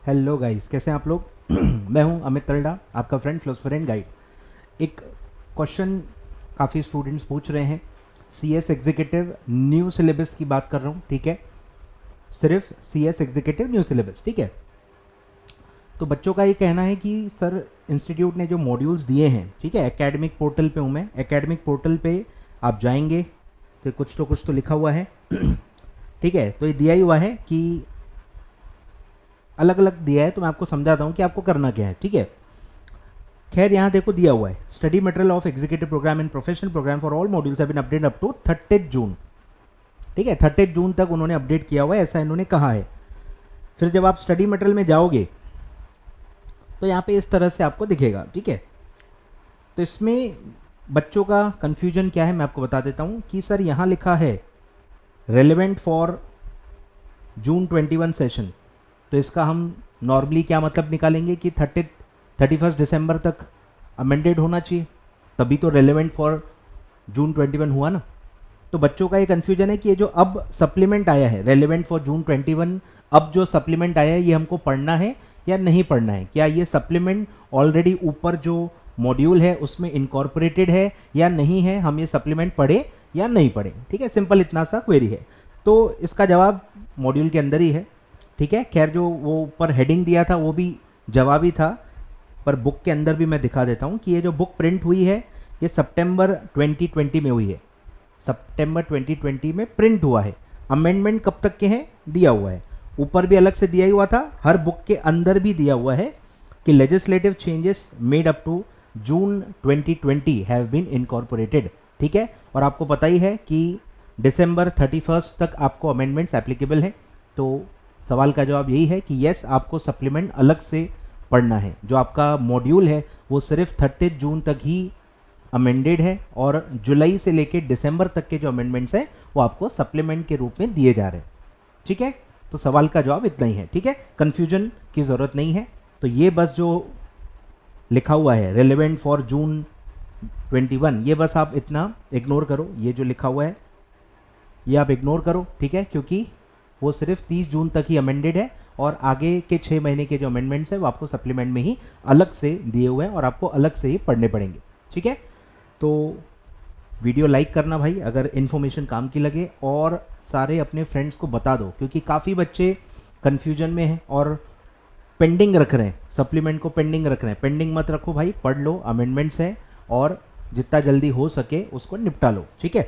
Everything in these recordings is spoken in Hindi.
हेलो गाइस, कैसे हैं आप लोग? मैं हूं अमित तलडा, आपका फ्रेंड फिलोसफर एंड गाइड। एक क्वेश्चन काफ़ी स्टूडेंट्स पूछ रहे हैं, CS एग्जीक्यूटिव न्यू सिलेबस की बात कर रहा हूं, ठीक है? सिर्फ CS एग्जीक्यूटिव न्यू सिलेबस, ठीक है? तो बच्चों का ये कहना है कि सर इंस्टीट्यूट ने जो मॉड्यूल्स दिए हैं, ठीक है, एकेडमिक पोर्टल पे हूँ मैं, एकेडमिक पोर्टल पे आप जाएंगे तो कुछ तो लिखा हुआ है ठीक है? तो ये दिया ही हुआ है कि अलग अलग दिया है, तो मैं आपको समझाता हूँ कि आपको करना क्या है, ठीक है? खैर यहाँ देखो दिया हुआ है, study material of executive programme and professional programme for all modules have been update up to 30 June, ठीक है? 30 जून तक उन्होंने अपडेट किया हुआ है, ऐसा इन्होंने कहा है। फिर जब आप स्टडी मटेरियल में जाओगे तो यहाँ पे इस तरह से आपको दिखेगा, ठीक है? तो इसमें बच्चों का कन्फ्यूजन क्या है मैं आपको बता देता हूँ कि सर यहाँ लिखा है रेलिवेंट फॉर जून 21 सेशन, तो इसका हम नॉर्मली क्या मतलब निकालेंगे कि 31 दिसंबर तक अमेंडेड होना चाहिए, तभी तो रेलेवेंट फॉर जून 21 हुआ ना। तो बच्चों का ये कन्फ्यूजन है कि ये जो अब सप्लीमेंट आया है रेलेवेंट फॉर जून 21, अब जो सप्लीमेंट आया है ये हमको पढ़ना है या नहीं पढ़ना है? क्या ये सप्लीमेंट ऑलरेडी ऊपर जो मॉड्यूल है उसमें इनकॉर्पोरेटेड है या नहीं है? हम ये सप्लीमेंट पढ़े या नहीं पढ़े, ठीक है? सिंपल इतना सा क्वेरी है, तो इसका जवाब मॉड्यूल के अंदर ही है, ठीक है? खैर जो वो ऊपर हेडिंग दिया था वो भी जवाब ही था, पर बुक के अंदर भी मैं दिखा देता हूँ कि ये जो बुक प्रिंट हुई है ये सितंबर 2020 में हुई है, सितंबर 2020 में प्रिंट हुआ है। अमेंडमेंट कब तक के हैं दिया हुआ है, ऊपर भी अलग से दिया ही हुआ था, हर बुक के अंदर भी दिया हुआ है कि legislative changes made up to June 2020 have been incorporated, ठीक है? और आपको पता ही है कि दिसंबर 31 तक आपको अमेंडमेंट्स एप्लीकेबल है। तो सवाल का जवाब यही है कि यस, आपको सप्लीमेंट अलग से पढ़ना है। जो आपका मॉड्यूल है वो सिर्फ 30 जून तक ही अमेंडेड है और जुलाई से लेकर दिसंबर तक के जो अमेंडमेंट्स हैं वो आपको सप्लीमेंट के रूप में दिए जा रहे हैं, ठीक है? तो सवाल का जवाब इतना ही है, ठीक है? कन्फ्यूजन की ज़रूरत नहीं है। तो ये बस जो लिखा हुआ है रेलेवेंट फॉर जून 21, ये बस आप इतना इग्नोर करो, ये जो लिखा हुआ है ये आप इग्नोर करो, ठीक है? क्योंकि वो सिर्फ 30 जून तक ही अमेंडेड है और आगे के 6 महीने के जो अमेंडमेंट्स हैं वो आपको सप्लीमेंट में ही अलग से दिए हुए हैं और आपको अलग से ही पढ़ने पड़ेंगे, ठीक है? तो वीडियो लाइक करना भाई अगर इन्फॉर्मेशन काम की लगे, और सारे अपने फ्रेंड्स को बता दो, क्योंकि काफ़ी बच्चे कन्फ्यूजन में हैं और पेंडिंग रख रहे हैं, सप्लीमेंट को पेंडिंग रख रहे हैं। पेंडिंग मत रखो भाई, पढ़ लो, अमेंडमेंट्स हैं और जितना जल्दी हो सके उसको निपटा लो, ठीक है?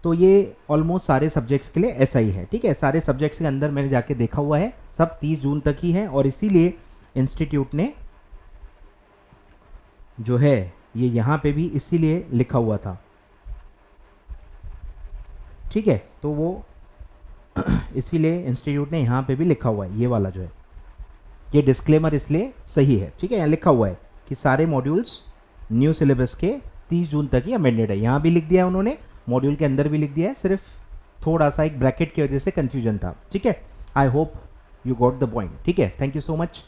तो ये ऑलमोस्ट सारे सब्जेक्ट्स के लिए ऐसा ही है, ठीक है? सारे सब्जेक्ट्स के अंदर मैंने जाके देखा हुआ है, सब 30 जून तक ही है और इसीलिए इंस्टीट्यूट ने जो है ये यहाँ पे भी इसीलिए लिखा हुआ था, ठीक है? तो वो इसीलिए इंस्टीट्यूट ने यहाँ पे भी लिखा हुआ है, ये वाला जो है ये डिस्क्लेमर इसलिए सही है, ठीक है? यहाँ लिखा हुआ है कि सारे मॉड्यूल्स न्यू सिलेबस के 30 जून तक ही अमेंडेड है। यहाँ भी लिख दिया उन्होंने, मॉड्यूल के अंदर भी लिख दिया है, सिर्फ थोड़ा सा एक ब्रैकेट की वजह से कन्फ्यूजन था, ठीक है? I hope you got the point, ठीक है? Thank you so much.